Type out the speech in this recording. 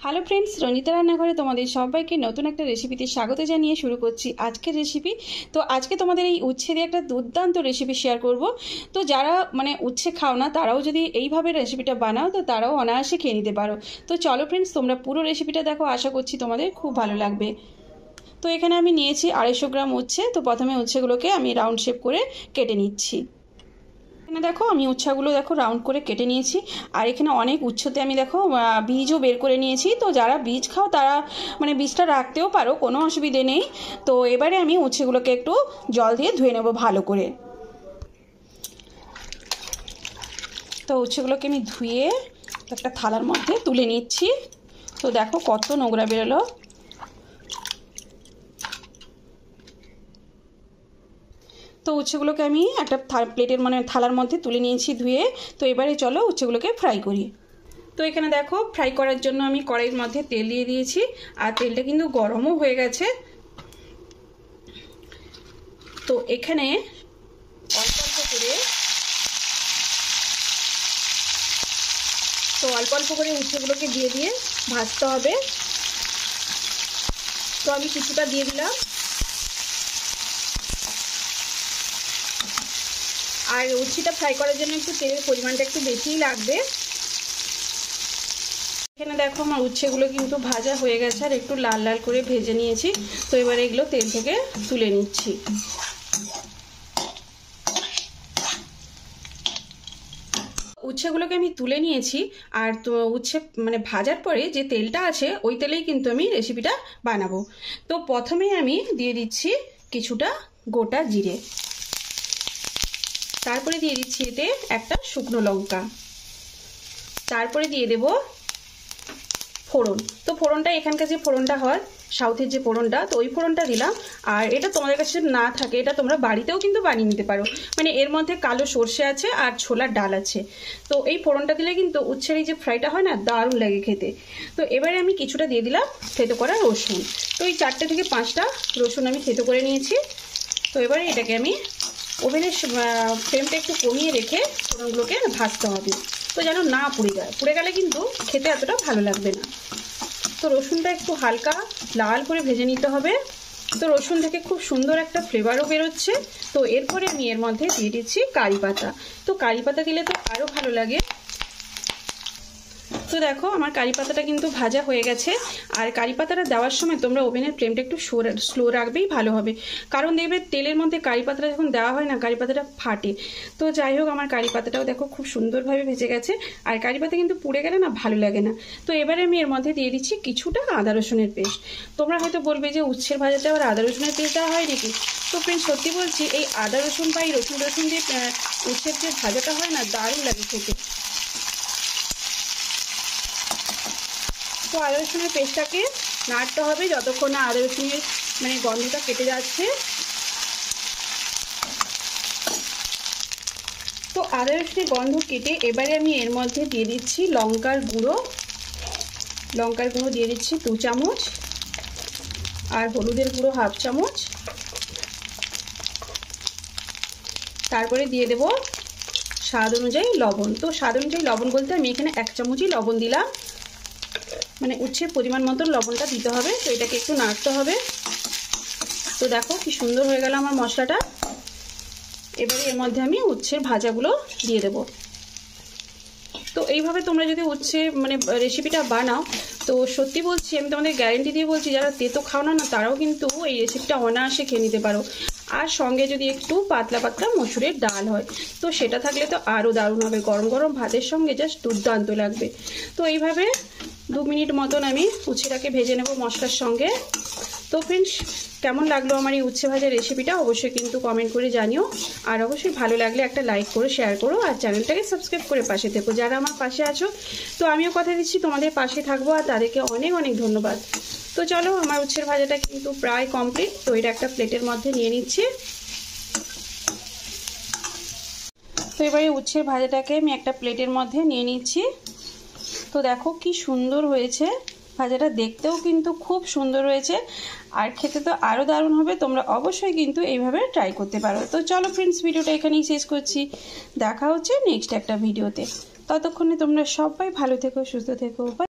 Hello friends, Ranjita রান্নাঘরে তোমাদের সবাইকে নতুন একটা রেসিপিতে স্বাগত জানিয়ে শুরু করছি আজকের রেসিপি। তো আজকে তোমাদের এই উচ্ছে দিয়ে একটা দুর্দান্ত রেসিপি শেয়ার করব। তো যারা উচ্ছে খাও না তারাও যদি এইভাবে রেসিপিটা বানাও তো তারাও অনায়াসে খেয়ে নিতে পারো। তো চলো ফ্রেন্ডস, তোমরা পুরো রেসিপিটা দেখো, আশা করছি তোমাদের খুব ভালো লাগবে। তো এখানে আমি নিয়েছি 250 গ্রাম উচ্ছে। তো প্রথমে উচ্ছেগুলোকে আমি রাউন্ড শেপ করে কেটে নিচ্ছি। এখানে দেখো আমি উচ্ছাগুলো দেখো রাউন্ড করে কেটে নিয়েছি। আর এখানে অনেক উচ্ছতে আমি দেখো বীজও বের করে নিয়েছি। তো যারা বীজ খাও তারা বীজটা রাখতেও পারো, কোনো অসুবিধে নেই। তো এবারে আমি উচ্ছেগুলোকে একটু জল দিয়ে ধুয়ে নেব ভালো করে। তো উচ্ছেগুলোকে আমি ধুয়ে একটা থালার মধ্যে তুলে নিচ্ছি। তো দেখো কত নোংরা বেরোলো। তো উচ্ছেগুলোকে আমি একটা প্লেটের থালার মধ্যে তুলে নিয়েছি ধুয়ে। তো এবারে চলো উচ্ছেগুলোকে ফ্রাই করি। তো এখানে দেখো ফ্রাই করার জন্য আমি কড়াইয়ের মধ্যে তেল দিয়ে দিয়েছি, আর তেলটা কিন্তু গরমও হয়ে গেছে। তো এখানে অল্প অল্প করে উচ্ছেগুলোকে দিয়ে ভাজতে হবে। তো আমি কিছুটা দিয়ে দিলাম। আর উচ্ছেটা ফ্রাই করার জন্য একটু তেলের পরিমাণটা একটু বেশিই লাগবে। এখানে দেখো আমার উচ্ছেগুলো কিন্তু ভাজা হয়ে গেছে আর একটু লাল লাল করে ভেজে নিয়েছি। তো এবারে এগুলো তেল থেকে তুলে নিচ্ছি। উচ্ছেগুলোকে আমি তুলে নিয়েছি। আর তো উচ্ছে ভাজার পরে যে তেলটা আছে ওই তেলেই কিন্তু আমি রেসিপিটা বানাবো। তো প্রথমেই আমি দিয়ে দিচ্ছি কিছুটা গোটা জিরে, তারপরে দিয়ে দিচ্ছি এতে একটা শুকনো লঙ্কা, তারপরে দিয়ে দেব ফোড়ন। তো ফোড়নটা এখানকার যে ফোড়নটা হয় সাউথের যে ফোড়নটা, তো ওই ফোড়নটা দিলাম। আর এটা তোমাদের কাছে না থাকে এটা তোমরা বাড়িতেও কিন্তু বানিয়ে নিতে পারো। এর মধ্যে কালো সর্ষে আছে আর ছোলার ডাল আছে। তো এই ফোড়নটা দিলে কিন্তু উচ্ছের এই যে ফ্রাইটা হয় না, দারুণ লাগে খেতে। তো এবারে আমি কিছুটা দিয়ে দিলাম থেতো করা রসুন। তো এই 4 থেকে 5টা রসুন আমি থেতো করে নিয়েছি। তো এবারে এটাকে আমি ওভেনের ফ্লেমটা একটু কমিয়ে রেখে ফোড়নগুলোকে ভাজতে হবে। তো যেন না পুড়ে যায়, পুড়ে গেলে কিন্তু খেতে এতটা ভালো লাগবে না। তো রসুনটা একটু হালকা লাল করে ভেজে নিতে হবে। তো রসুন থেকে খুব সুন্দর একটা ফ্লেভারও বেরোচ্ছে। তো এরপরে আমি এর মধ্যে দিয়ে দিচ্ছি কারি পাতা। তো কারি পাতা দিলে তো আরও ভালো লাগে। তো দেখো আমার কারি পাতাটা কিন্তু ভাজা হয়ে গেছে। আর কারি পাতাটা দেওয়ার সময় তোমরা ওভেনের ফ্লেমটা একটু স্লো রাখবেই ভালো হবে, কারণ দেখবে তেলের মধ্যে কারি পাতাটা যখন দেওয়া হয় না কারি পাতাটা ফাটে। তো যাই হোক আমার কারি পাতাটাও দেখো খুব সুন্দরভাবে ভেজে গেছে। আর কারি পাতা কিন্তু পুড়ে গেলে না ভালো লাগে না। তো এবারে আমি এর মধ্যে দিয়ে দিচ্ছি কিছুটা আদা রসুনের পেস্ট। তোমরা হয়তো বলবে যে উচ্ছের ভাজাতে আবার আদা রসুনের পেস্ট দেওয়া হয় নাকি। তো ফ্রেন্ডস সত্যি বলছি, এই আদা রসুন বা এই রসুন দিয়ে উচ্ছের যে ভাজাটা হয় না, দারুণ লাগে খেতে। তো আদা রসুনের পেস্টটাকে নাড়তে হবে যতক্ষণ না আদা রসুনের গন্ধটা কেটে যাচ্ছে। তো আদা রসুনের গন্ধ কেটে এবারে আমি এর মধ্যে দিয়ে দিচ্ছি লঙ্কার গুঁড়ো দিয়ে দিচ্ছি 2 চামচ, আর হলুদের গুঁড়ো 1/2 চামচ। তারপরে দিয়ে দেব স্বাদ অনুযায়ী লবণ। তো স্বাদ অনুযায়ী লবণ বলতে আমি এখানে 1 চামচই লবণ দিলাম। উচ্ছের পরিমাণ মতো লবণটা দিতে হবে। তো এটাকে একটু নাড়তে হবে। তো দেখো কি সুন্দর হয়ে গেল আমার মশলাটা। এবারে এর মধ্যে আমি উচ্ছের ভাজাগুলো দিয়ে দেব। তো এইভাবে তোমরা যদি উচ্ছে রেসিপিটা বানাও, তো সত্যি বলছি, আমি তোমাদের গ্যারেন্টি দিয়ে বলছি, যারা তেতো খাও না তারাও কিন্তু এই রেসিপিটা অনায়াসে খেয়ে নিতে পারো। আর সঙ্গে যদি একটু পাতলা পাতলা মসুরের ডাল হয় তো সেটা থাকলে তো আরও দারুণ হবে। গরম গরম ভাতের সঙ্গে জাস্ট দুর্দান্ত লাগবে। তো এইভাবে 2 মিনিট মতন আমি উচ্ছেটাকে ভেজে নেব মশলার সঙ্গে। তো ফ্রেন্ডস, কেমন লাগলো আমার এই উচ্ছে ভাজার রেসিপিটা অবশ্যই কিন্তু কমেন্ট করে জানিও। আর অবশ্যই ভালো লাগলে একটা লাইক করো, শেয়ার করো, আর চ্যানেলটাকে সাবস্ক্রাইব করে পাশে থেকো যারা আমার পাশে আছো। তো আমিও কথা দিচ্ছি তোমাদের পাশে থাকবো, আর তাদেরকে অনেক অনেক ধন্যবাদ। তো চলো আমার উচ্ছের ভাজাটা কিন্তু প্রায় কমপ্লিট। তো এটা একটা প্লেটের মধ্যে নিয়ে নিচ্ছি। তো এবারে উচ্ছের ভাজাটাকে আমি একটা প্লেটের মধ্যে নিয়ে নিচ্ছি। তো দেখো কি সুন্দর হয়েছে ভাজাটা, দেখতেও কিন্তু খুব সুন্দর হয়েছে, আর খেতে তো আরও দারুণ হবে। তোমরা অবশ্যই কিন্তু এইভাবে ট্রাই করতে পারো। তো চলো ফ্রেন্ডস, ভিডিওটা এখানেই শেষ করছি। দেখা হচ্ছে নেক্সট একটা ভিডিওতে। ততক্ষণে তোমরা সবাই ভালো থেকো, সুস্থ থেকো।